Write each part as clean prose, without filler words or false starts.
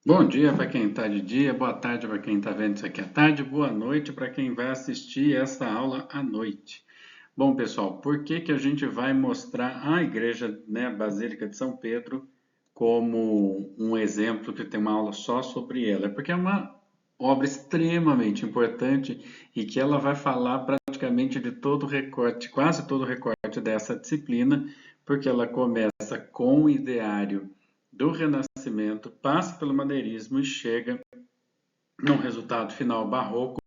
Bom dia para quem está de dia, boa tarde para quem está vendo isso aqui à tarde, boa noite para quem vai assistir essa aula à noite. Bom, pessoal, por que que a gente vai mostrar a igreja, né, a Basílica de São Pedro, como um exemplo que tem uma aula só sobre ela? É porque é uma obra extremamente importante e que ela vai falar praticamente de todo o recorte, quase todo o recorte dessa disciplina, porque ela começa com o ideário do Renascimento, passa pelo maneirismo e chega num resultado final barroco,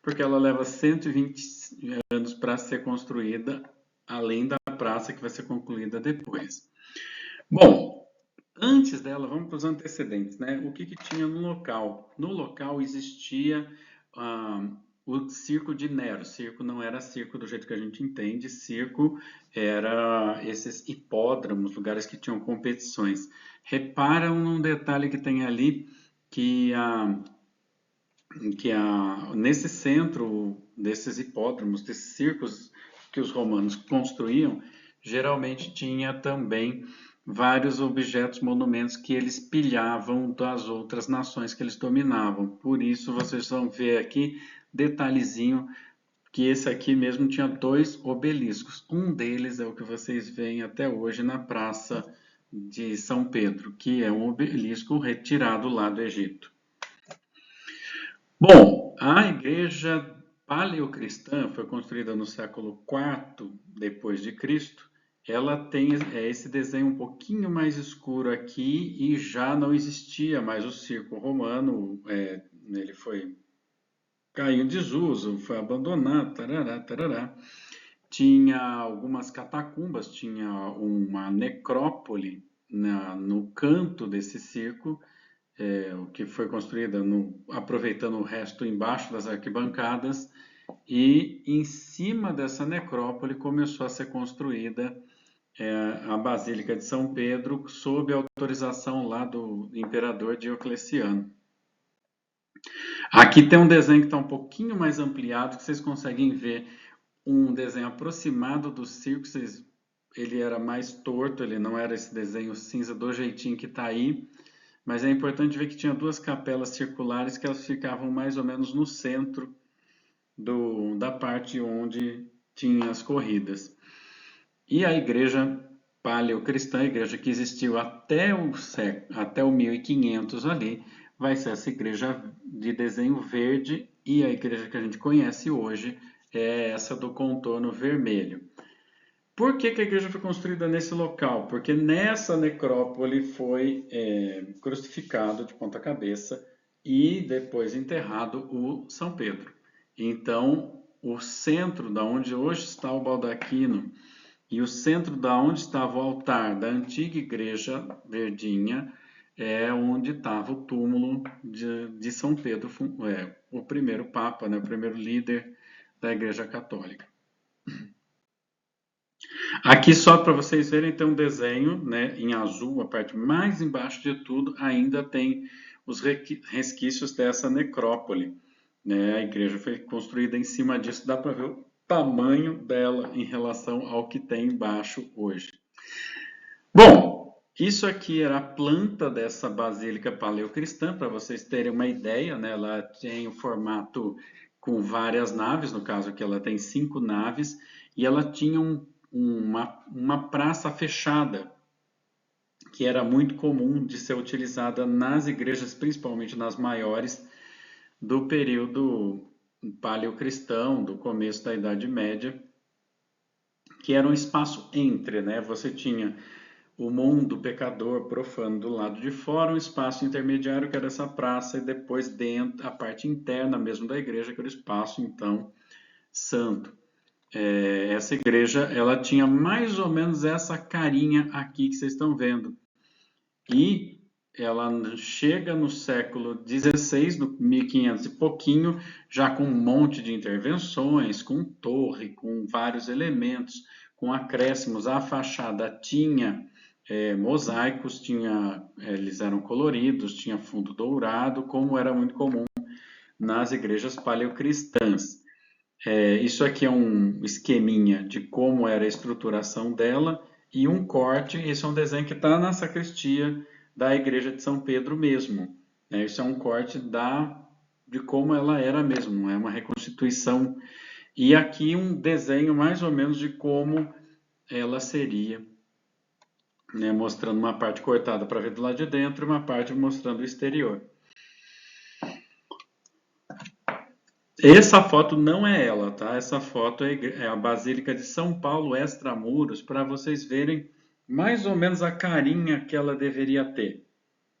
porque ela leva 120 anos para ser construída, além da praça que vai ser concluída depois. Bom, antes dela, vamos para os antecedentes, né? O que que tinha no local? No local existia ah, o circo de Nero. Circo não era circo do jeito que a gente entende, circo era esses hipódromos, lugares que tinham competições. Reparam num detalhe que tem ali, que nesse centro desses hipódromos, desses circos que os romanos construíam, geralmente tinha também vários objetos, monumentos que eles pilhavam das outras nações que eles dominavam. Por isso vocês vão ver aqui detalhezinho que esse aqui mesmo tinha dois obeliscos. Um deles é o que vocês veem até hoje na Praça de São Pedro, que é um obelisco retirado lá do Egito. Bom, a igreja paleocristã foi construída no século IV depois de Cristo. Ela tem esse desenho um pouquinho mais escuro aqui e já não existia mais o circo romano. Ele foi caiu em desuso, foi abandonado, tarará, tarará. Tinha algumas catacumbas, tinha uma necrópole no canto desse circo, o que foi construída aproveitando o resto embaixo das arquibancadas, e em cima dessa necrópole começou a ser construída a Basílica de São Pedro, sob a autorização lá do imperador Diocleciano. Aqui tem um desenho que está um pouquinho mais ampliado, que vocês conseguem ver um desenho aproximado do circo. Ele era mais torto, ele não era esse desenho cinza do jeitinho que está aí. Mas é importante ver que tinha duas capelas circulares que elas ficavam mais ou menos no centro da parte onde tinha as corridas. E a igreja paleocristã, a igreja que existiu até o 1500 ali, vai ser essa igreja de desenho verde, e a igreja que a gente conhece hoje é essa do contorno vermelho. Por que que a igreja foi construída nesse local? Porque nessa necrópole foi crucificado de ponta cabeça e depois enterrado o São Pedro. Então, o centro da onde hoje está o baldaquino e o centro da onde estava o altar da antiga igreja verdinha é onde estava o túmulo de São Pedro, o primeiro papa, né, o primeiro líder da igreja católica. Aqui só para vocês verem tem um desenho, né, em azul, a parte mais embaixo de tudo, ainda tem os resquícios dessa necrópole, né? A igreja foi construída em cima disso, dá para ver o tamanho dela em relação ao que tem embaixo hoje. Bom, isso aqui era a planta dessa basílica paleocristã, para vocês terem uma ideia, né? Ela tem o formato com várias naves, no caso aqui ela tem 5 naves, e ela tinha uma praça fechada, que era muito comum de ser utilizada nas igrejas, principalmente nas maiores, do período paleocristão, do começo da Idade Média, que era um espaço entre, né? Você tinha o mundo pecador profano do lado de fora, um espaço intermediário que era essa praça, e depois dentro, a parte interna mesmo da igreja, que era o espaço, então, santo. Essa igreja, ela tinha mais ou menos essa carinha aqui que vocês estão vendo. E ela chega no século XVI, no 1500 e pouquinho, já com um monte de intervenções, com torre, com vários elementos, com acréscimos. A fachada tinha mosaicos, eles eram coloridos, tinha fundo dourado, como era muito comum nas igrejas paleocristãs. Isso aqui é um esqueminha de como era a estruturação dela e um corte. Esse é um desenho que está na sacristia da igreja de São Pedro mesmo. Isso é um corte de como ela era mesmo, não é uma reconstituição. E aqui um desenho mais ou menos de como ela seria, né, mostrando uma parte cortada para ver do lado de dentro e uma parte mostrando o exterior. Essa foto não é ela, tá? Essa foto é a Basílica de São Paulo extramuros, para vocês verem mais ou menos a carinha que ela deveria ter.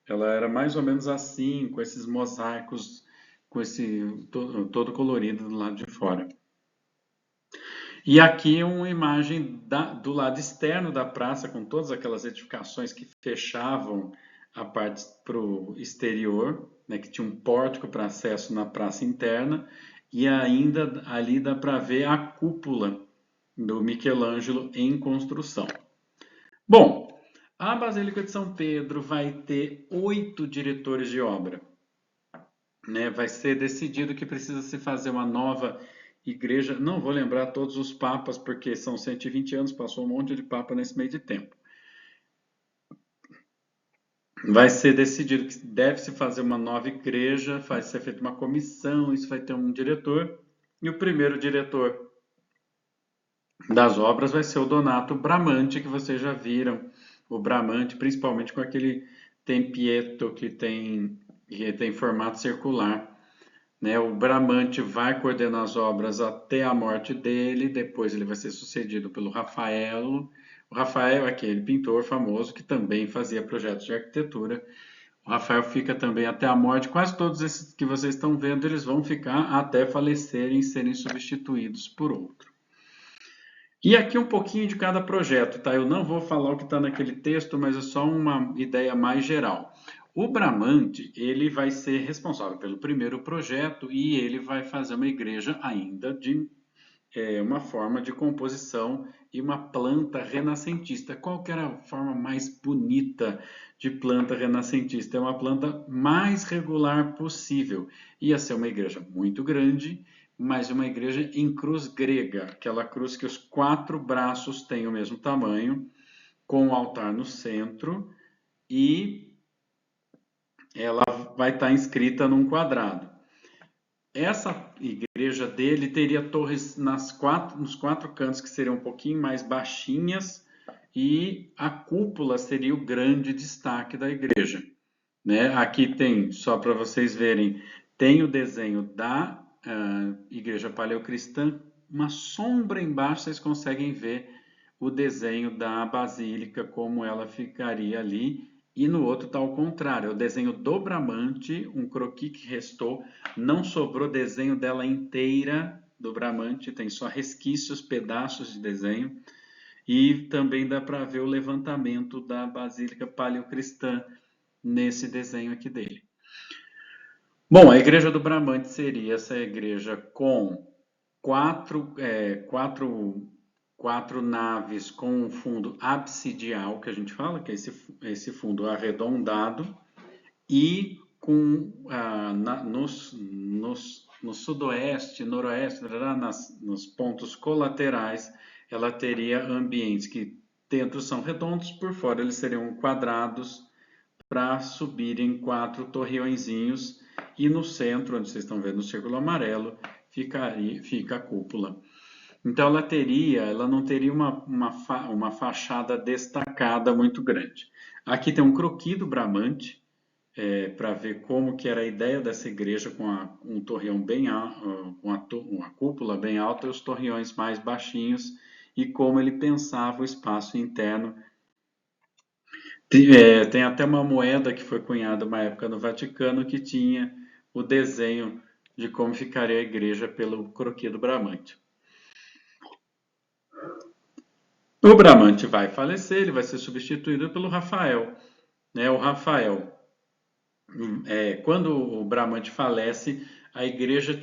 Ela era mais ou menos assim, com esses mosaicos, com esse todo colorido do lado de fora. E aqui é uma imagem do lado externo da praça, com todas aquelas edificações que fechavam a parte para o exterior, né, que tinha um pórtico para acesso na praça interna, e ainda ali dá para ver a cúpula do Michelangelo em construção. Bom, a Basílica de São Pedro vai ter 8 diretores de obra, né? Vai ser decidido que precisa se fazer uma nova igreja. Não vou lembrar todos os papas, porque são 120 anos, passou um monte de papa nesse meio de tempo. Vai ser decidido que deve se fazer uma nova igreja, vai ser feita uma comissão, isso vai ter um diretor. E o primeiro diretor das obras vai ser o Donato Bramante, que vocês já viram. O Bramante, principalmente com aquele tempietto que tem formato circular. Né? O Bramante vai coordenar as obras até a morte dele, depois ele vai ser sucedido pelo Rafael. O Rafael é aquele pintor famoso que também fazia projetos de arquitetura. O Rafael fica também até a morte. Quase todos esses que vocês estão vendo, eles vão ficar até falecerem e serem substituídos por outro. E aqui um pouquinho de cada projeto, tá? Eu não vou falar o que está naquele texto, mas é só uma ideia mais geral. O Bramante, ele vai ser responsável pelo primeiro projeto e ele vai fazer uma igreja ainda de uma forma de composição e uma planta renascentista. Qual que era a forma mais bonita de planta renascentista? É uma planta mais regular possível. Ia ser uma igreja muito grande, mas uma igreja em cruz grega, aquela cruz que os 4 braços têm o mesmo tamanho, com o altar no centro e ela vai estar inscrita num quadrado. Essa igreja dele teria torres nos 4 cantos que seriam um pouquinho mais baixinhas e a cúpula seria o grande destaque da igreja. Né? Aqui tem, só para vocês verem, tem o desenho da igreja paleocristã, uma sombra embaixo, vocês conseguem ver o desenho da basílica, como ela ficaria ali. E no outro está ao contrário, é o desenho do Bramante, um croquis que restou, não sobrou desenho dela inteira do Bramante, tem só resquícios, pedaços de desenho. E também dá para ver o levantamento da basílica paleocristã nesse desenho aqui dele. Bom, a igreja do Bramante seria essa igreja com quatro naves com um fundo absidial, que a gente fala, que é esse fundo arredondado, e com no sudoeste, noroeste, nos pontos colaterais, ela teria ambientes que dentro são redondos, por fora eles seriam quadrados, para subirem 4 torreõezinhos e no centro, onde vocês estão vendo o círculo amarelo, fica a cúpula. Então ela não teria uma fachada destacada muito grande. Aqui tem um croquis do Bramante, para ver como que era a ideia dessa igreja com um torreão bem alto, uma cúpula bem alta e os torreões mais baixinhos e como ele pensava o espaço interno. Tem até uma moeda que foi cunhada uma época no Vaticano que tinha o desenho de como ficaria a igreja pelo croquis do Bramante. O Bramante vai falecer, ele vai ser substituído pelo Rafael. Né? O Rafael, quando o Bramante falece, a igreja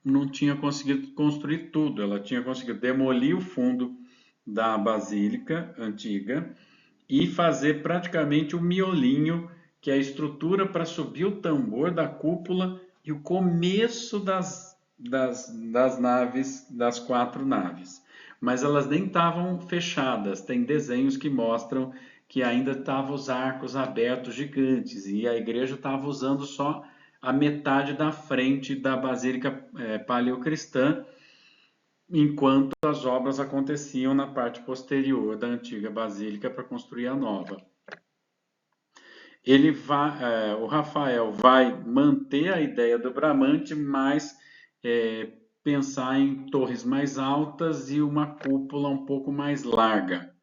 não tinha conseguido construir tudo, ela tinha conseguido demolir o fundo da basílica antiga e fazer praticamente o miolinho, que é a estrutura para subir o tambor da cúpula e o começo das naves, das 4 naves. Mas elas nem estavam fechadas, tem desenhos que mostram que ainda estavam os arcos abertos gigantes e a igreja estava usando só a metade da frente da Basílica Paleocristã, enquanto as obras aconteciam na parte posterior da antiga basílica para construir a nova. O Rafael vai manter a ideia do Bramante, mas pensar em torres mais altas e uma cúpula um pouco mais larga,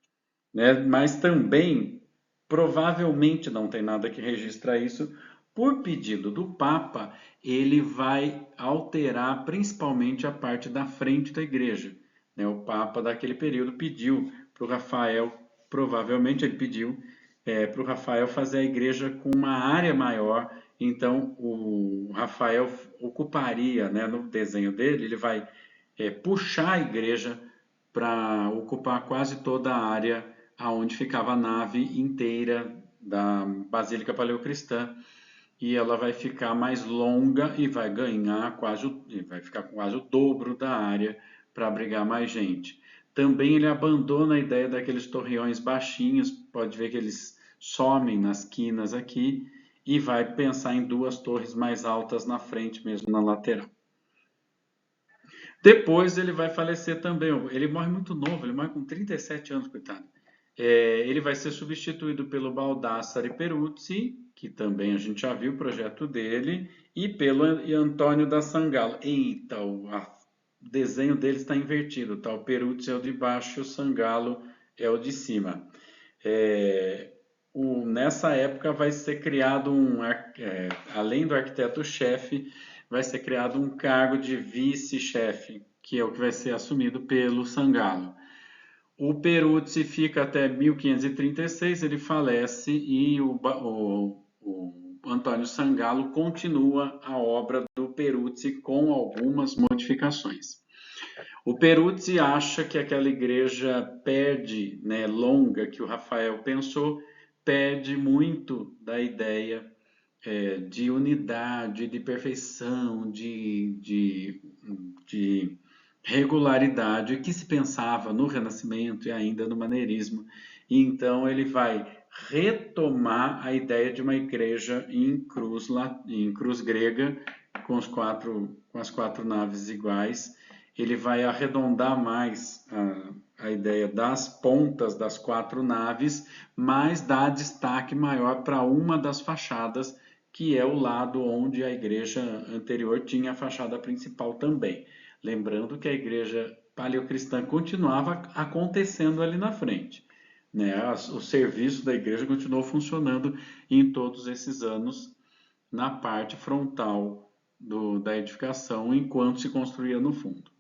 né? Mas também, provavelmente não tem nada que registra isso, por pedido do Papa, ele vai alterar principalmente a parte da frente da igreja, né? O Papa daquele período pediu para o Rafael, provavelmente ele pediu para o Rafael fazer a igreja com uma área maior, então o Rafael ocuparia, né, no desenho dele, ele vai puxar a igreja para ocupar quase toda a área aonde ficava a nave inteira da Basílica Paleocristã, e ela vai ficar mais longa e vai ganhar vai ficar quase o dobro da área para abrigar mais gente. Também ele abandona a ideia daqueles torreões baixinhos, pode ver que eles somem nas quinas aqui, e vai pensar em duas torres mais altas na frente mesmo, na lateral. Depois ele vai falecer também. Ele morre muito novo, ele morre com 37 anos, coitado. Ele vai ser substituído pelo Baldassare Peruzzi, que também a gente já viu o projeto dele, e pelo Antônio da Sangalo. Eita, o desenho dele está invertido, tá? O Peruzzi é o de baixo e o Sangalo é o de cima. Nessa época vai ser criado além do arquiteto-chefe, vai ser criado um cargo de vice-chefe, que é o que vai ser assumido pelo Sangalo. O Peruzzi fica até 1536, ele falece e o Antônio Sangalo continua a obra do Peruzzi com algumas modificações. O Peruzzi acha que aquela igreja perde, né, longa, que o Rafael pensou, perde muito da ideia de unidade, de perfeição, de regularidade que se pensava no Renascimento e ainda no maneirismo. E então ele vai retomar a ideia de uma igreja em cruz grega, com as quatro naves iguais. Ele vai arredondar mais a ideia das pontas das quatro naves, mas dá destaque maior para uma das fachadas, que é o lado onde a igreja anterior tinha a fachada principal também. Lembrando que a igreja paleocristã continuava acontecendo ali na frente, né? O serviço da igreja continuou funcionando em todos esses anos na parte frontal da edificação, enquanto se construía no fundo.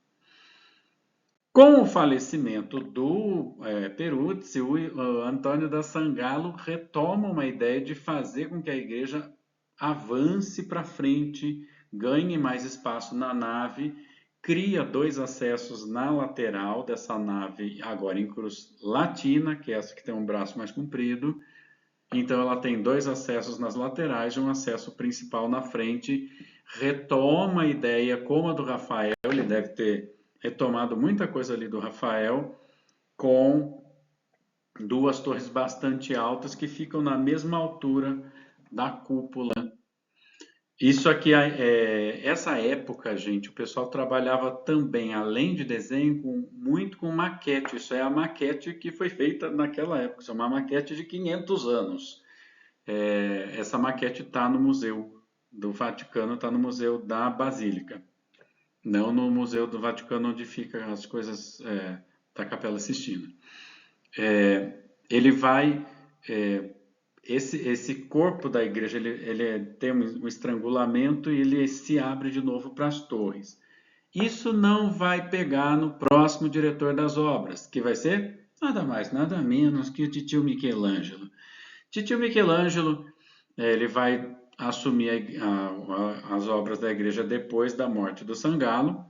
Com o falecimento do Peruzzi, o Antônio da Sangalo retoma uma ideia de fazer com que a igreja avance para frente, ganhe mais espaço na nave, cria dois acessos na lateral dessa nave, agora em cruz latina, que é essa que tem um braço mais comprido. Então ela tem dois acessos nas laterais e um acesso principal na frente. Retoma a ideia como a do Rafael, ele deve ter retomado muita coisa ali do Rafael, com duas torres bastante altas que ficam na mesma altura da cúpula. Isso aqui, essa época, gente, o pessoal trabalhava também, além de desenho, muito com maquete. Isso é a maquete que foi feita naquela época, isso é uma maquete de 500 anos. Essa maquete está no Museu do Vaticano, está no Museu da Basílica. Não no Museu do Vaticano, onde ficam as coisas da Capela Sistina. Ele vai... esse corpo da igreja, ele tem um estrangulamento e ele se abre de novo para as torres. Isso não vai pegar no próximo diretor das obras, que vai ser nada mais, nada menos que o titio Michelangelo. Titio Michelangelo, ele vai assumir as obras da igreja depois da morte do Sangalo,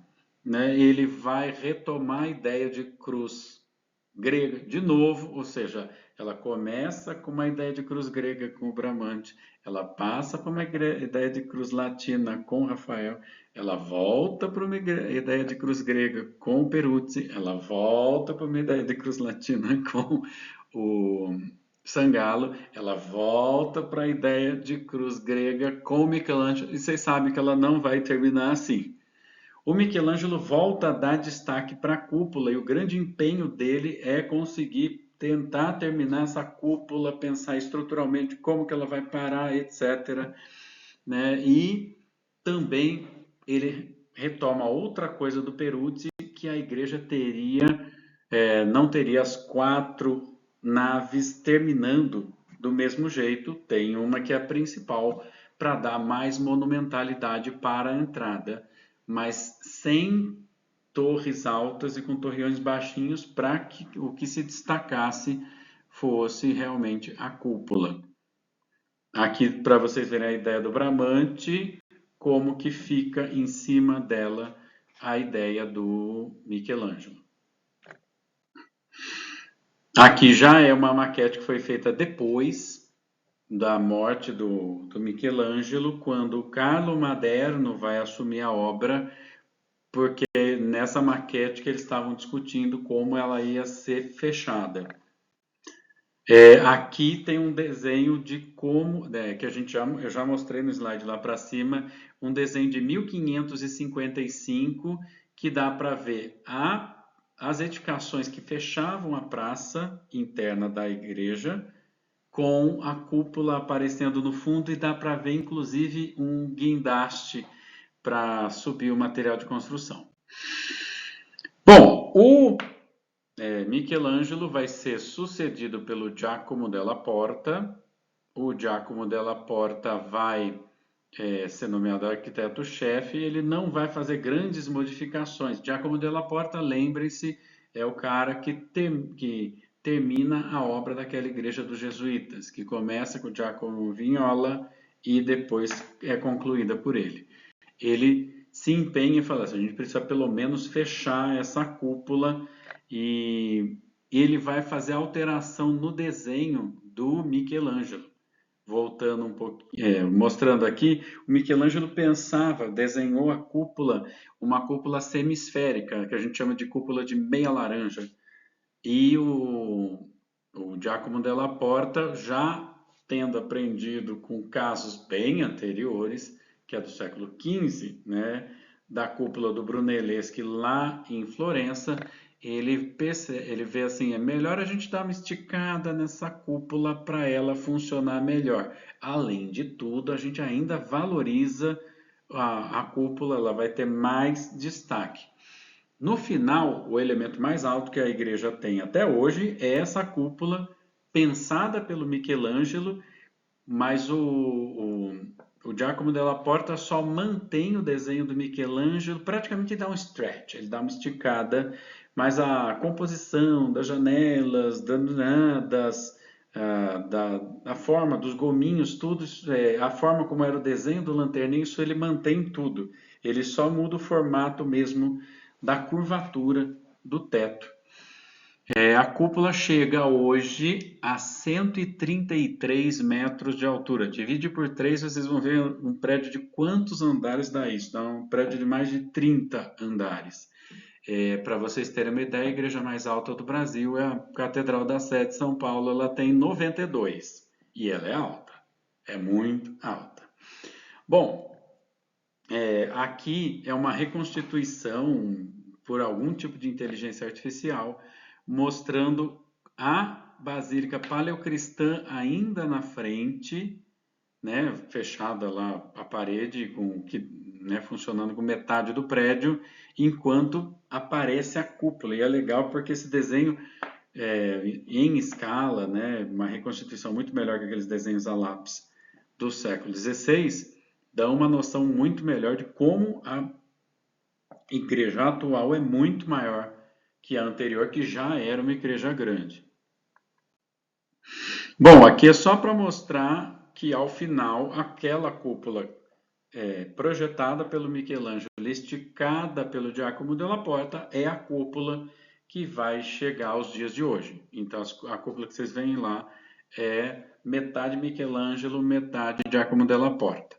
né? Ele vai retomar a ideia de cruz grega de novo, ou seja, ela começa com uma ideia de cruz grega com o Bramante, ela passa para uma ideia de cruz latina com o Rafael, ela volta para uma ideia de cruz grega com o Peruzzi, ela volta para uma ideia de cruz latina com o Sangallo, ela volta para a ideia de cruz grega com Michelangelo, e vocês sabem que ela não vai terminar assim. O Michelangelo volta a dar destaque para a cúpula, e o grande empenho dele é conseguir tentar terminar essa cúpula, pensar estruturalmente como que ela vai parar, etc. Né? E também ele retoma outra coisa do Peruzzi, que a igreja não teria as 4 naves terminando do mesmo jeito. Tem uma que é a principal para dar mais monumentalidade para a entrada, mas sem torres altas e com torreões baixinhos para que o que se destacasse fosse realmente a cúpula. Aqui para vocês verem a ideia do Bramante, como que fica em cima dela a ideia do Michelangelo. Aqui já é uma maquete que foi feita depois da morte do Michelangelo, quando o Carlo Maderno vai assumir a obra, porque nessa maquete que eles estavam discutindo como ela ia ser fechada. Aqui tem um desenho de como, que eu já mostrei no slide lá para cima, um desenho de 1555 que dá para ver as edificações que fechavam a praça interna da igreja, com a cúpula aparecendo no fundo, e dá para ver inclusive um guindaste para subir o material de construção. Bom, o Michelangelo vai ser sucedido pelo Giacomo della Porta. O Giacomo della Porta vai ser nomeado arquiteto-chefe e ele não vai fazer grandes modificações. Giacomo della Porta, lembre-se, é o cara que termina a obra daquela igreja dos jesuítas, que começa com Giacomo Vignola e depois é concluída por ele. Ele se empenha e fala assim, a gente precisa pelo menos fechar essa cúpula, e ele vai fazer alteração no desenho do Michelangelo. Voltando um pouquinho, mostrando aqui, o Michelangelo desenhou a cúpula, uma cúpula semisférica, que a gente chama de cúpula de meia laranja. E o Giacomo della Porta, já tendo aprendido com casos bem anteriores, que é do século XV, né, da cúpula do Brunelleschi lá em Florença, ele vê assim, é melhor a gente dar uma esticada nessa cúpula para ela funcionar melhor. Além de tudo, a gente ainda valoriza a cúpula, ela vai ter mais destaque. No final, o elemento mais alto que a igreja tem até hoje é essa cúpula, pensada pelo Michelangelo, mas o Giacomo della Porta só mantém o desenho do Michelangelo, praticamente dá um stretch, ele dá uma esticada, mas a composição das janelas, da forma dos gominhos, tudo, a forma como era o desenho do lanterninho, isso ele mantém tudo. Ele só muda o formato mesmo da curvatura do teto. A cúpula chega hoje a 133 metros de altura. Divide por 3, vocês vão ver um prédio de quantos andares dá isso. Dá um prédio de mais de 30 andares. Para vocês terem uma ideia, a igreja mais alta do Brasil é a Catedral da Sé de São Paulo. Ela tem 92 e ela é alta. É muito alta. Bom, aqui é uma reconstituição por algum tipo de inteligência artificial, mostrando a Basílica Paleocristã ainda na frente, né, fechada lá a parede, funcionando com metade do prédio, enquanto aparece a cúpula. E é legal porque esse desenho em escala, né, uma reconstituição muito melhor que aqueles desenhos a lápis do século XVI, dá uma noção muito melhor de como a igreja atual é muito maior que a anterior, que já era uma igreja grande. Bom, aqui é só para mostrar que ao final aquela cúpula projetada pelo Michelangelo, esticada pelo Giacomo della Porta, é a cúpula que vai chegar aos dias de hoje. Então a cúpula que vocês veem lá é metade Michelangelo, metade Giacomo della Porta.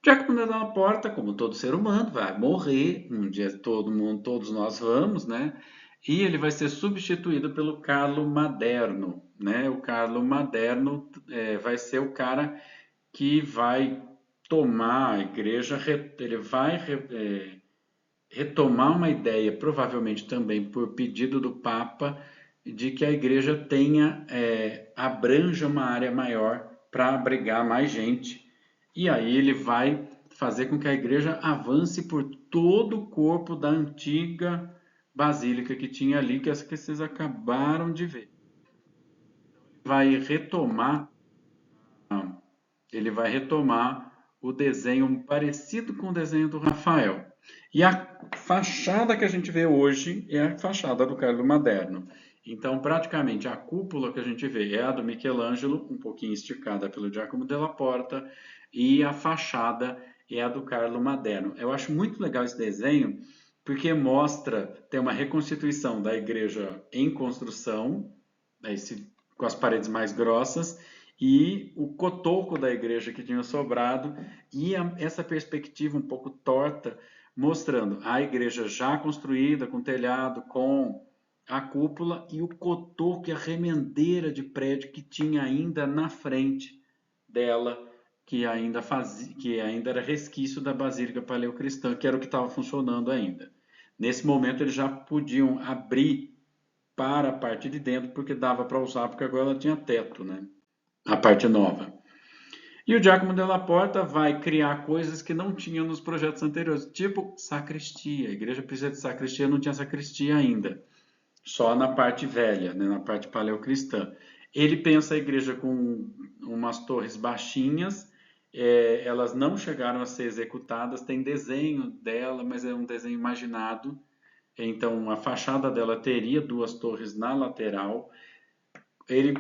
Giacomo della Porta, como todo ser humano, vai morrer, um dia todos nós vamos, né? e ele vai ser substituído pelo Carlo Maderno, né? O Carlo Maderno vai ser o cara que vai tomar a igreja, ele vai retomar uma ideia, provavelmente também por pedido do Papa, de que a igreja abranja uma área maior para abrigar mais gente. E aí ele vai fazer com que a igreja avance por todo o corpo da antiga basílica que tinha ali, que é essa que vocês acabaram de ver. Vai retomar, ele vai retomar o desenho parecido com o desenho do Rafael. E a fachada que a gente vê hoje é a fachada do Carlo Maderno. Então, praticamente, a cúpula que a gente vê é a do Michelangelo, um pouquinho esticada pelo Giacomo della Porta, e a fachada é a do Carlo Maderno. Eu acho muito legal esse desenho, porque mostra, tem uma reconstituição da igreja em construção, com as paredes mais grossas, e o cotoco da igreja que tinha sobrado, e essa perspectiva um pouco torta, mostrando a igreja já construída, com telhado, com a cúpula, e o cotoco e a remendeira de prédio que tinha ainda na frente dela, que ainda era resquício da Basílica Paleocristã, que era o que estava funcionando ainda. Nesse momento eles já podiam abrir para a parte de dentro, porque dava para usar, porque agora ela tinha teto, né? A parte nova. E o Giacomo della Porta vai criar coisas que não tinham nos projetos anteriores, tipo sacristia. A igreja precisa de sacristia, não tinha sacristia ainda, só na parte velha, né, na parte paleocristã. Ele pensa a igreja com umas torres baixinhas, elas não chegaram a ser executadas, tem desenho dela, mas é um desenho imaginado. Então a fachada dela teria duas torres na lateral. Ele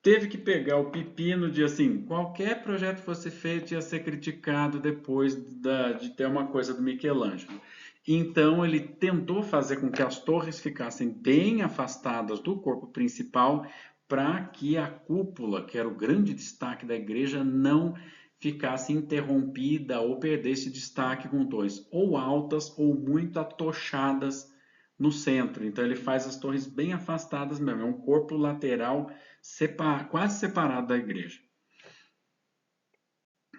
teve que pegar o pepino de assim, qualquer projeto que fosse feito ia ser criticado depois de ter uma coisa do Michelangelo. Então ele tentou fazer com que as torres ficassem bem afastadas do corpo principal para que a cúpula, que era o grande destaque da igreja, não ficasse interrompida ou perdesse destaque com torres ou altas ou muito atochadas no centro. Então ele faz as torres bem afastadas mesmo, é um corpo lateral quase separado da igreja.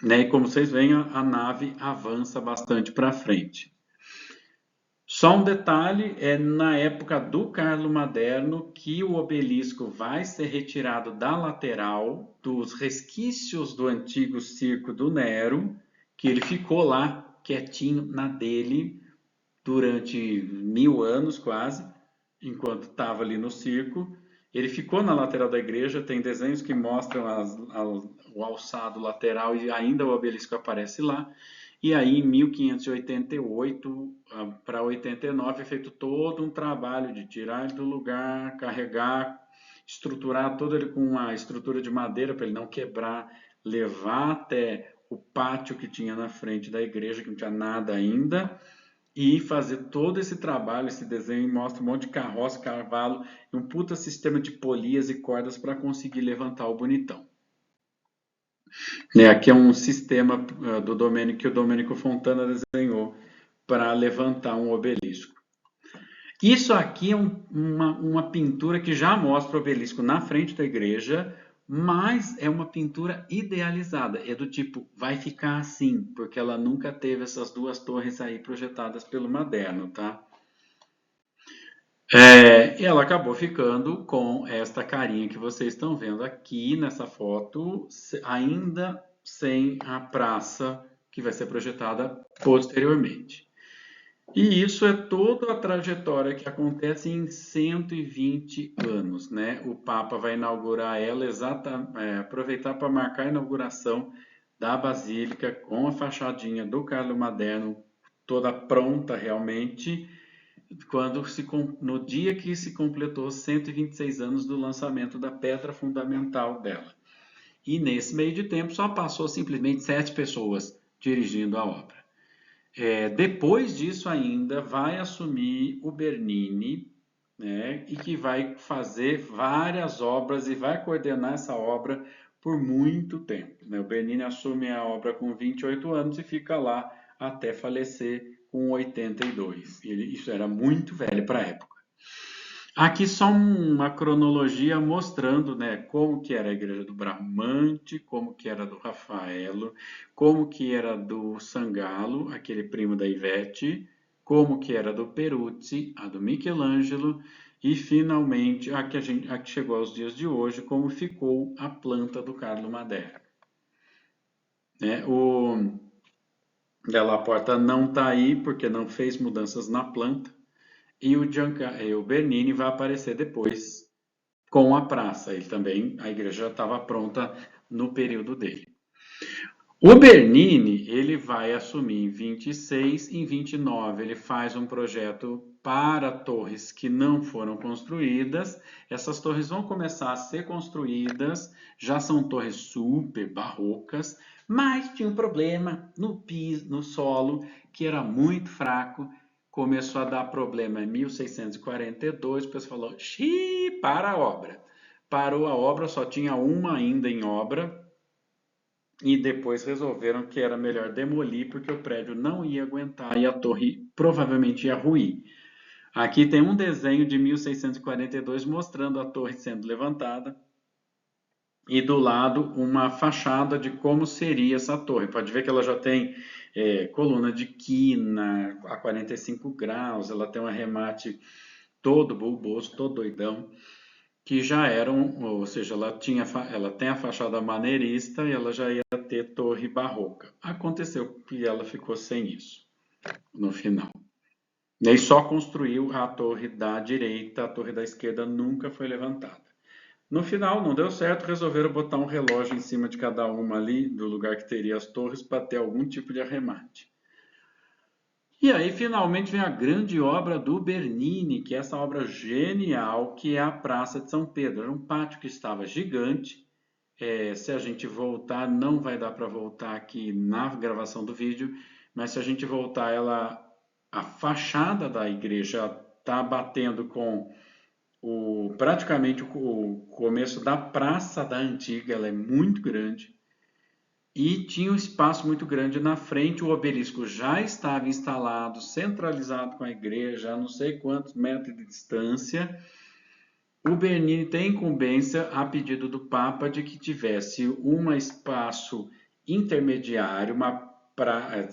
Né? E como vocês veem, a nave avança bastante para frente. Só um detalhe, é na época do Carlo Maderno que o obelisco vai ser retirado da lateral dos resquícios do antigo circo do Nero, que ele ficou lá quietinho na dele durante 1000 anos quase, enquanto estava ali no circo. Ele ficou na lateral da igreja, tem desenhos que mostram o alçado lateral e ainda o obelisco aparece lá. E aí, em 1588 para 89, é feito todo um trabalho de tirar ele do lugar, carregar, estruturar todo ele com uma estrutura de madeira para ele não quebrar, levar até o pátio que tinha na frente da igreja, que não tinha nada ainda, e fazer todo esse trabalho. Esse desenho mostra um monte de carroça, cavalo e um puta sistema de polias e cordas para conseguir levantar o bonitão. Aqui é um sistema que o Domenico Fontana desenhou para levantar um obelisco. Isso aqui é uma pintura que já mostra o obelisco na frente da igreja, mas é uma pintura idealizada. É do tipo, vai ficar assim, porque ela nunca teve essas duas torres aí projetadas pelo Maderno, tá? E ela acabou ficando com esta carinha que vocês estão vendo aqui nessa foto, ainda sem a praça que vai ser projetada posteriormente. E isso é toda a trajetória que acontece em 120 anos, né? O Papa vai inaugurar ela aproveitar para marcar a inauguração da Basílica com a fachadinha do Carlo Maderno toda pronta realmente, no dia que se completou 126 anos do lançamento da pedra fundamental dela. E nesse meio de tempo só passou simplesmente 7 pessoas dirigindo a obra. Depois disso ainda vai assumir o Bernini, né, e que vai fazer várias obras e vai coordenar essa obra por muito tempo, né? O Bernini assume a obra com 28 anos e fica lá até falecer com 82. Isso era muito velho para a época. Aqui só uma cronologia mostrando, né, como que era a igreja do Bramante, como que era do Rafaelo, como que era do Sangallo, aquele primo da Ivete, como que era do Peruzzi, a do Michelangelo, e finalmente a que chegou aos dias de hoje, como ficou a planta do Carlo Madeira. Né? O Della Porta não está aí porque não fez mudanças na planta, e o Bernini vai aparecer depois com a praça. Ele também, a igreja já estava pronta no período dele. O Bernini, ele vai assumir em 26, em 29 ele faz um projeto para torres que não foram construídas. Essas torres vão começar a ser construídas, já são torres super barrocas, mas tinha um problema no piso, no solo, que era muito fraco. Começou a dar problema em 1642, o pessoal falou: "Xiii, para a obra". Parou a obra, só tinha uma ainda em obra, e depois resolveram que era melhor demolir porque o prédio não ia aguentar e a torre provavelmente ia ruir. Aqui tem um desenho de 1642 mostrando a torre sendo levantada e do lado uma fachada de como seria essa torre. Pode ver que ela já tem coluna de quina a 45 graus, ela tem um arremate todo bulboso, todo doidão, que já eram, ou seja, ela tem a fachada maneirista e ela já ia ter torre barroca. Aconteceu que ela ficou sem isso no final. Nem só construiu a torre da direita, a torre da esquerda nunca foi levantada. No final, não deu certo, resolveram botar um relógio em cima de cada uma ali, do lugar que teria as torres, para ter algum tipo de arremate. E aí, finalmente, vem a grande obra do Bernini, que é essa obra genial, que é a Praça de São Pedro. Era um pátio que estava gigante. Se a gente voltar, não vai dar para voltar aqui na gravação do vídeo, mas se a gente voltar, a fachada da igreja está batendo com praticamente o começo da Praça da Antiga, ela é muito grande. E tinha um espaço muito grande na frente, o obelisco já estava instalado, centralizado com a igreja, a não sei quantos metros de distância. O Bernini tem incumbência, a pedido do Papa, de que tivesse um espaço intermediário,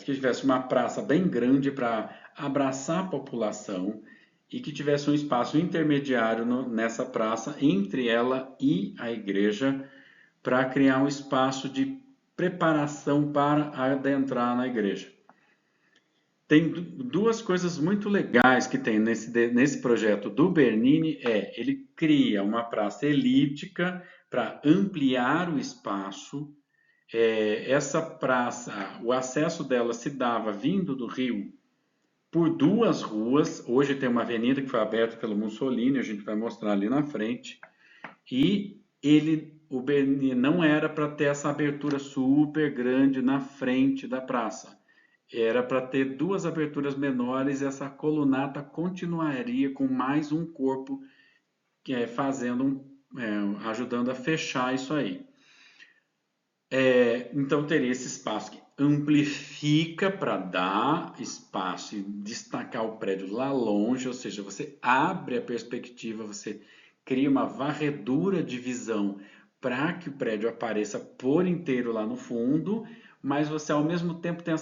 que tivesse uma praça bem grande para abraçar a população e que tivesse um espaço intermediário nessa praça entre ela e a igreja para criar um espaço de preparação para adentrar na igreja. Tem duas coisas muito legais que tem nesse projeto do Bernini, ele cria uma praça elíptica para ampliar o espaço. Essa praça, o acesso dela se dava vindo do Rio por duas ruas. Hoje tem uma avenida que foi aberta pelo Mussolini, a gente vai mostrar ali na frente. E o Bernini não era para ter essa abertura super grande na frente da praça. Era para ter duas aberturas menores e essa colunata continuaria com mais um corpo ajudando a fechar isso aí. Então teria esse espaço que amplifica para dar espaço e destacar o prédio lá longe, ou seja, você abre a perspectiva, você cria uma varredura de visão para que o prédio apareça por inteiro lá no fundo, mas você ao mesmo tempo tem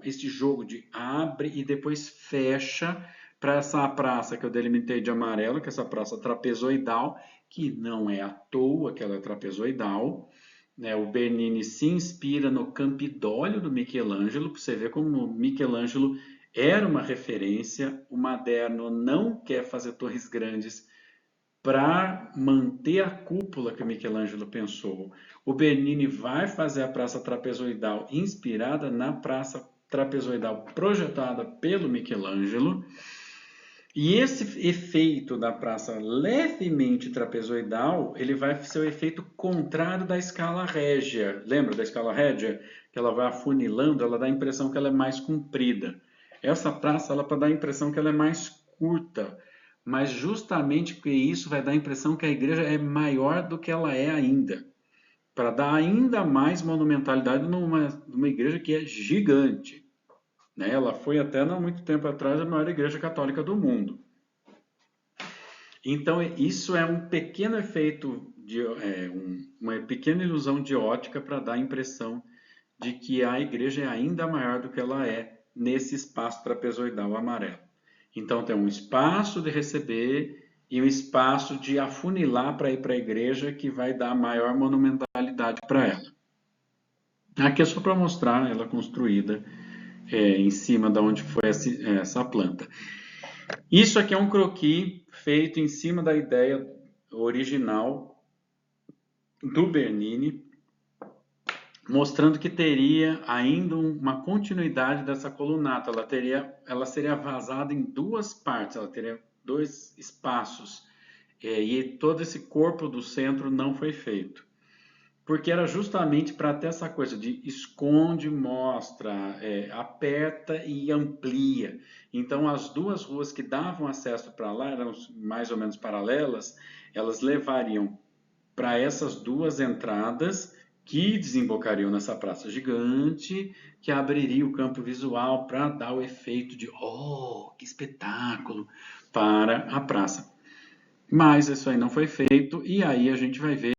esse jogo de abre e depois fecha para essa praça que eu delimitei de amarelo, que é essa praça trapezoidal, que não é à toa que ela é trapezoidal. Né? O Bernini se inspira no Campidoglio do Michelangelo, para você ver como o Michelangelo era uma referência. O Maderno não quer fazer torres grandes para manter a cúpula que o Michelangelo pensou. O Bernini vai fazer a praça trapezoidal inspirada na praça trapezoidal projetada pelo Michelangelo. E esse efeito da praça levemente trapezoidal, ele vai ser o efeito contrário da escala régia. Lembra da escala régia? Que ela vai afunilando, ela dá a impressão que ela é mais comprida. Essa praça, ela para dar a impressão que ela é mais curta, mas justamente porque isso vai dar a impressão que a igreja é maior do que ela é ainda, para dar ainda mais monumentalidade numa igreja que é gigante. Né? Ela foi até não muito tempo atrás a maior igreja católica do mundo. Então, isso é um pequeno efeito, uma pequena ilusão de ótica para dar a impressão de que a igreja é ainda maior do que ela é nesse espaço trapezoidal amarelo. Então, tem um espaço de receber e um espaço de afunilar para ir para a igreja que vai dar maior monumentalidade para ela. Aqui é só para mostrar ela construída em cima de onde foi essa planta. Isso aqui é um croquis feito em cima da ideia original do Bernini, mostrando que teria ainda uma continuidade dessa colunata. Ela seria vazada em duas partes, ela teria dois espaços, e todo esse corpo do centro não foi feito. Porque era justamente para ter essa coisa de esconde, mostra, aperta e amplia. Então, as duas ruas que davam acesso para lá, eram mais ou menos paralelas, elas levariam para essas duas entradas que desembocariam nessa praça gigante, que abriria o campo visual para dar o efeito de oh, que espetáculo para a praça. Mas isso aí não foi feito, e aí a gente vai ver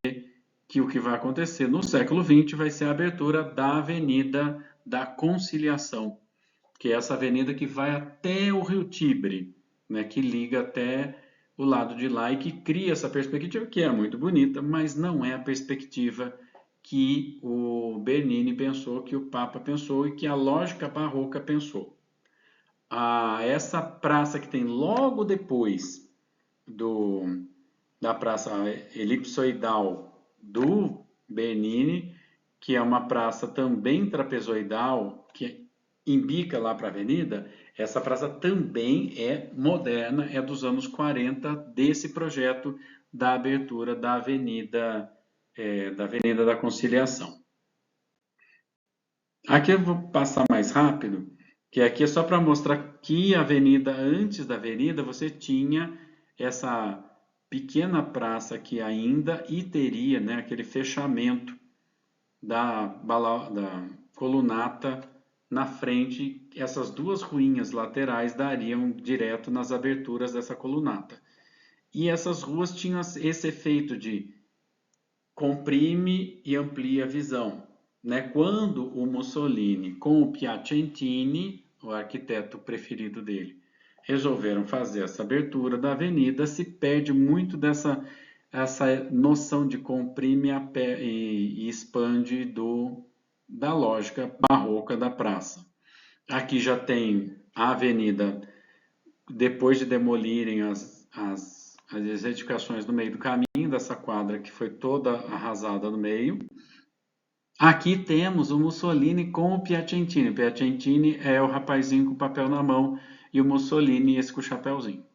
que o que vai acontecer no século XX vai ser a abertura da Avenida da Conciliação, que é essa avenida que vai até o Rio Tibre, né, que liga até o lado de lá e que cria essa perspectiva que é muito bonita, mas não é a perspectiva que o Bernini pensou, que o Papa pensou e que a lógica barroca pensou. Essa praça que tem logo depois da praça elipsoidal do Bernini, que é uma praça também trapezoidal, que embica lá para a avenida, essa praça também é moderna, é dos anos 40, desse projeto da abertura da Avenida da Conciliação. Aqui eu vou passar mais rápido, que aqui é só para mostrar que a avenida, antes da avenida, você tinha essa pequena praça aqui ainda e teria, né, aquele fechamento da colunata na frente. Essas duas ruínas laterais dariam direto nas aberturas dessa colunata. E essas ruas tinham esse efeito de comprime e amplia a visão. Né? Quando o Mussolini, com o Piacentini, o arquiteto preferido dele, resolveram fazer essa abertura da avenida, se perde muito essa noção de comprime e expande da lógica barroca da praça. Aqui já tem a avenida, depois de demolirem as edificações no meio do caminho dessa quadra que foi toda arrasada no meio. Aqui temos o Mussolini com o Piacentini. O Piacentini é o rapazinho com o papel na mão e o Mussolini esse com o chapéuzinho.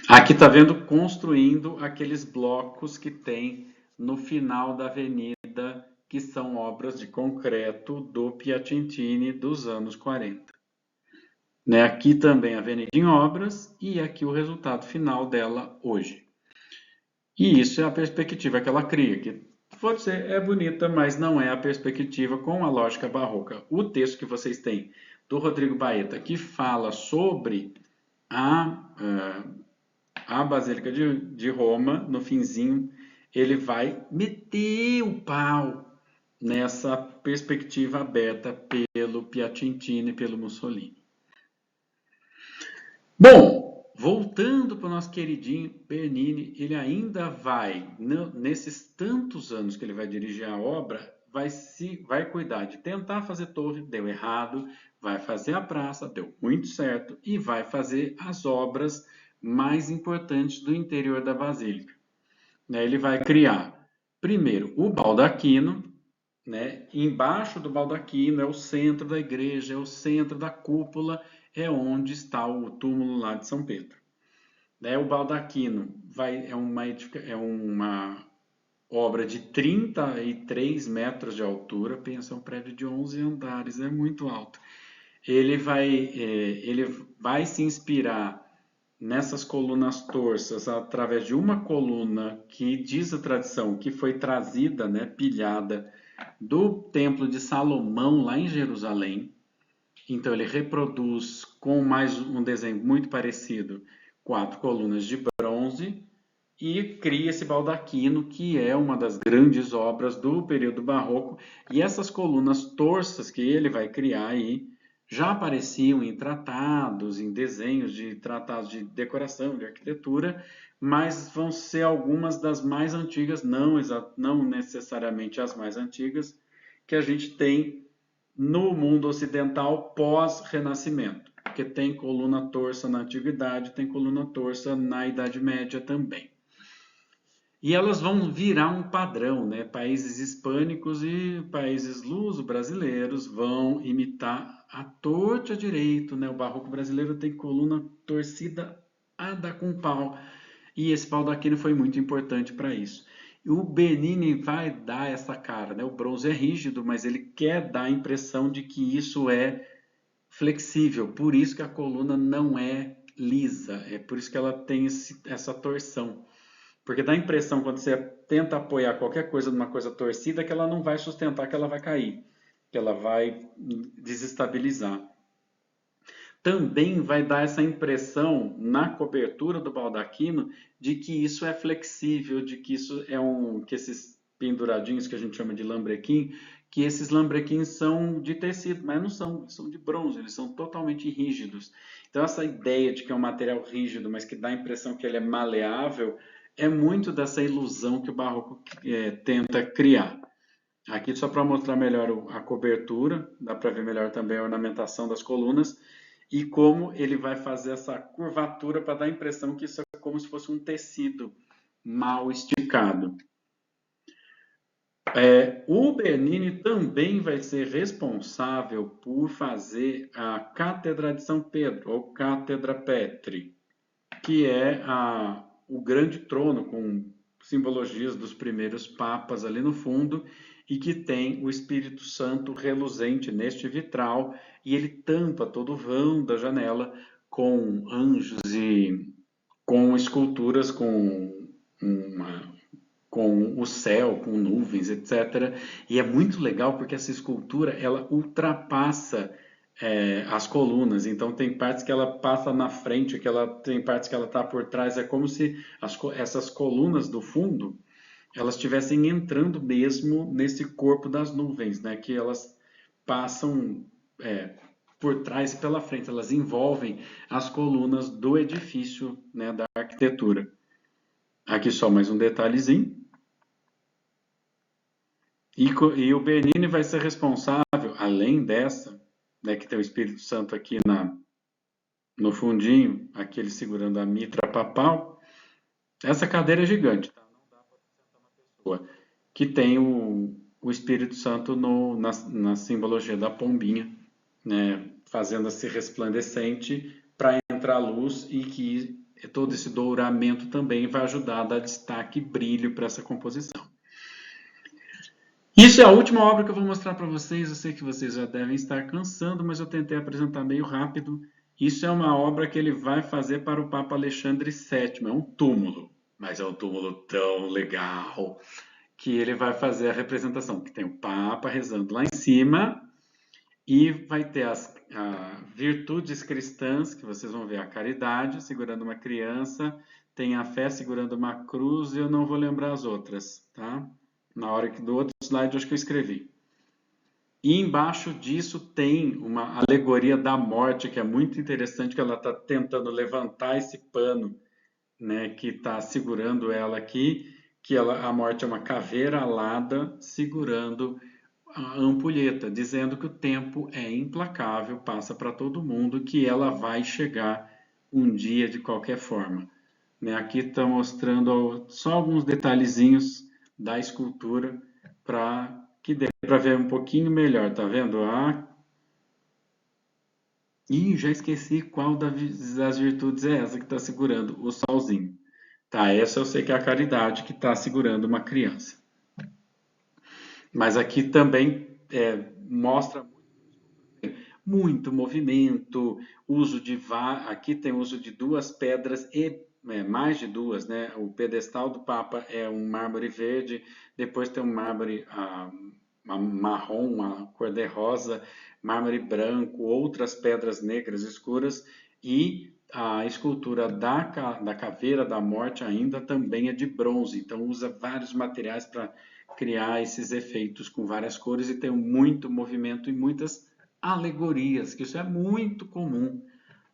Aqui tá vendo construindo aqueles blocos que tem no final da avenida, que são obras de concreto do Piacentini dos anos 40. Né? Aqui também a avenida em obras e aqui o resultado final dela hoje. E isso é a perspectiva que ela cria, que pode ser, é bonita, mas não é a perspectiva com a lógica barroca. O texto que vocês têm do Rodrigo Baeta, que fala sobre a Basílica de Roma, no finzinho, ele vai meter o pau nessa perspectiva aberta pelo Piacentini e pelo Mussolini. Bom, voltando para o nosso queridinho Bernini, ele ainda vai, nesses tantos anos que ele vai dirigir a obra, vai cuidar de tentar fazer torre, deu errado, vai fazer a praça, deu muito certo, e vai fazer as obras mais importantes do interior da Basílica. Ele vai criar, primeiro, o baldaquino, né? Embaixo do baldaquino é o centro da igreja, é o centro da cúpula, é onde está o túmulo lá de São Pedro. O baldaquino é uma obra de 33 metros de altura, pensa, um prédio de 11 andares, é muito alto. Ele vai se inspirar nessas colunas torças através de uma coluna que diz a tradição que foi trazida, né, pilhada do Templo de Salomão lá em Jerusalém. Então ele reproduz com mais um desenho muito parecido 4 colunas de bronze e cria esse baldaquino, que é uma das grandes obras do período barroco. E essas colunas torsas que ele vai criar aí já apareciam em tratados, em desenhos de tratados de decoração, de arquitetura, mas vão ser algumas das mais antigas, não necessariamente as mais antigas, que a gente tem no mundo ocidental pós-Renascimento, porque tem coluna torça na Antiguidade, tem coluna torça na Idade Média também. E elas vão virar um padrão, né? Países hispânicos e países luso-brasileiros vão imitar a torta direito, né? O barroco brasileiro tem coluna torcida a dar com pau, e esse baldaquino foi muito importante para isso. E o Bernini vai dar essa cara, né? O bronze é rígido, mas ele quer dar a impressão de que isso é flexível, por isso que a coluna não é lisa, é por isso que ela tem essa torção. Porque dá a impressão, quando você tenta apoiar qualquer coisa numa coisa torcida, que ela não vai sustentar, que ela vai cair, que ela vai desestabilizar. Também vai dar essa impressão na cobertura do baldaquino de que isso é flexível, de que isso é que esses penduradinhos que a gente chama de lambrequim, que esses lambrequins são de tecido, mas não são, são de bronze, eles são totalmente rígidos. Então essa ideia de que é um material rígido, mas que dá a impressão que ele é maleável, é muito dessa ilusão que o barroco tenta criar. Aqui só para mostrar melhor a cobertura, dá para ver melhor também a ornamentação das colunas e como ele vai fazer essa curvatura para dar a impressão que isso é como se fosse um tecido mal esticado. O Bernini também vai ser responsável por fazer a Cátedra de São Pedro, ou Cátedra Petri, que é o grande trono com simbologias dos primeiros papas ali no fundo e que tem o Espírito Santo reluzente neste vitral e ele tampa todo o vão da janela com anjos e com esculturas com o céu, com nuvens, etc. E é muito legal porque essa escultura ela ultrapassa as colunas. Então tem partes que ela passa na frente, tem partes que ela está por trás. É como se essas colunas do fundo elas estivessem entrando mesmo nesse corpo das nuvens, né? Que elas passam por trás e pela frente. Elas envolvem as colunas do edifício, né? Da arquitetura. Aqui só mais um detalhezinho. E o Bernini vai ser responsável, além dessa, né, que tem o Espírito Santo aqui no fundinho, aquele segurando a mitra papal. Essa cadeira é gigante, tá? Não dá para sentar uma pessoa. Que tem o Espírito Santo na simbologia da pombinha, né, fazendo-se resplandecente para entrar luz e que todo esse douramento também vai ajudar a dar destaque e brilho para essa composição. Isso é a última obra que eu vou mostrar para vocês. Eu sei que vocês já devem estar cansando, mas eu tentei apresentar meio rápido. Isso é uma obra que ele vai fazer para o Papa Alexandre VII. É um túmulo, mas é um túmulo tão legal que ele vai fazer a representação, que tem o Papa rezando lá em cima e vai ter as virtudes cristãs, que vocês vão ver a caridade segurando uma criança, tem a fé segurando uma cruz e eu não vou lembrar as outras, tá? Na hora que do outro slide, acho que eu escrevi. E embaixo disso tem uma alegoria da morte, que é muito interessante, que ela está tentando levantar esse pano, né, que está segurando ela aqui, que a morte é uma caveira alada segurando a ampulheta, dizendo que o tempo é implacável, passa para todo mundo, que ela vai chegar um dia de qualquer forma. Né, aqui está mostrando só alguns detalhezinhos da escultura para que dê para ver um pouquinho melhor, tá vendo? Já esqueci qual das virtudes é essa que está segurando o solzinho. Tá, essa eu sei que é a caridade que está segurando uma criança. Mas aqui também mostra muito movimento, uso de aqui tem uso de duas pedras e mais de duas, né? O pedestal do Papa é um mármore verde, depois tem um mármore marrom, uma cor de rosa, mármore branco, outras pedras negras escuras e A escultura da caveira da morte ainda também é de bronze, então usa vários materiais para criar esses efeitos com várias cores e tem muito movimento e muitas alegorias, que isso é muito comum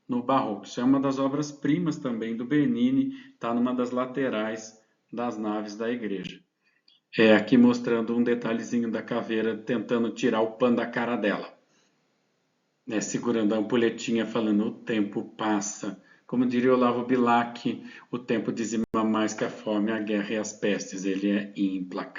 no barroco. Isso é uma das obras-primas também do Bernini, está numa das laterais das naves da igreja. É aqui mostrando um detalhezinho da caveira tentando tirar o pano da cara dela, né, segurando a ampulhetinha, falando: o tempo passa. Como diria Olavo Bilac, o tempo dizima mais que a fome, a guerra e as pestes. Ele é implacável.